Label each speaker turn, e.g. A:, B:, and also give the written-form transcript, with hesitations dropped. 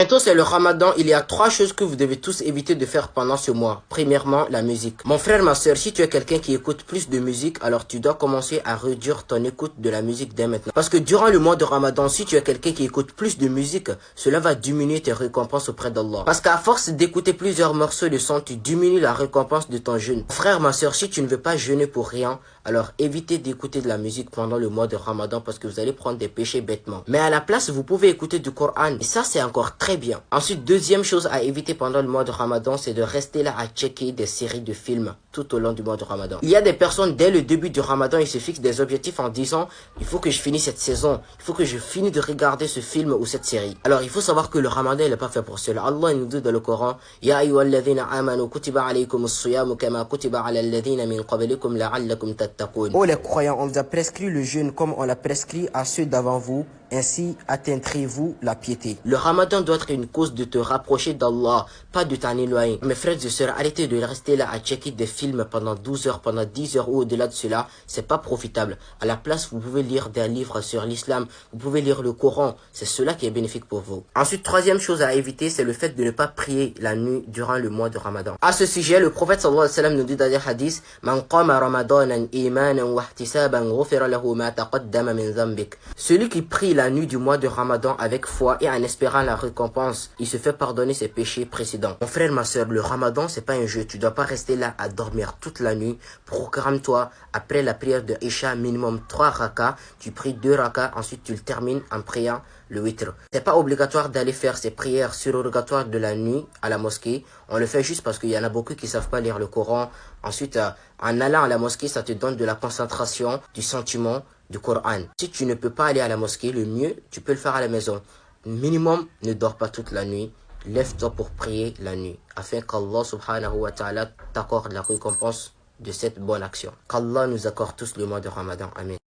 A: Bientôt c'est le Ramadan, il y a 3 choses que vous devez tous éviter de faire pendant ce mois. Premièrement, la musique. Mon frère, ma soeur, si tu es quelqu'un qui écoute plus de musique, alors tu dois commencer à réduire ton écoute de la musique dès maintenant. Parce que durant le mois de Ramadan, si tu es quelqu'un qui écoute plus de musique, cela va diminuer tes récompenses auprès d'Allah. Parce qu'à force d'écouter plusieurs morceaux de son, tu diminues la récompense de ton jeûne. Mon frère, ma soeur, si tu ne veux pas jeûner pour rien, alors évitez d'écouter de la musique pendant le mois de Ramadan parce que vous allez prendre des péchés bêtement. Mais à la place, vous pouvez écouter du Coran. Et ça, c'est encore très bien. Ensuite, deuxième chose à éviter pendant le mois de Ramadan, c'est de rester là à checker des séries de films tout au long du mois de Ramadan. Il y a des personnes, dès le début du Ramadan, ils se fixent des objectifs en disant « Il faut que je finisse cette saison. Il faut que je finisse de regarder ce film ou cette série. » Alors, il faut savoir que le Ramadan, il n'est pas fait pour cela. Allah nous dit dans le Coran « Ya ayyuhalladhina amanu kutiba alaykum as-siyamu kama kutiba ala alladhina min qablikum la'allakum tattaqun. » Oh les croyants, on vous a prescrit le jeûne comme on l'a prescrit à ceux d'avant vous. Ainsi atteindrez-vous la piété. Le Ramadan doit être une cause de te rapprocher d'Allah, pas de t'en éloigner. Mes frères et sœurs, arrêtez de rester là à checker des films pendant 12 heures, pendant 10 heures ou au-delà de cela. C'est pas profitable. À la place, vous pouvez lire des livres sur l'islam, vous pouvez lire le Coran. C'est cela qui est bénéfique pour vous. Ensuite, troisième chose à éviter, c'est le fait de ne pas prier la nuit durant le mois de Ramadan. À ce sujet, le prophète sallallahu alayhi wa sallam nous dit dans les hadiths, Man qama ramadanan imanan wa ihtisaban ghufira lahu ma taqaddama min dhanbik. Celui qui prie la nuit du mois de Ramadan avec foi et en espérant la récompense, il se fait pardonner ses péchés précédents. Mon frère, ma soeur, le Ramadan, c'est pas un jeu. Tu dois pas rester là à dormir toute la nuit. Programme-toi après la prière de Isha, minimum 3 rakas. Tu pries 2 rakas, ensuite tu le termines en priant le witr. C'est pas obligatoire d'aller faire ces prières surrogatoires de la nuit à la mosquée. On le fait juste parce qu'il y en a beaucoup qui savent pas lire le Coran. Ensuite, en allant à la mosquée, ça te donne de la concentration, du sentiment, du Coran. Si tu ne peux pas aller à la mosquée, le mieux, tu peux le faire à la maison. Minimum, ne dors pas toute la nuit. Lève-toi pour prier la nuit, afin qu'Allah subhanahu wa ta'ala t'accorde la récompense de cette bonne action. Qu'Allah nous accorde tous le mois de Ramadan. Amen.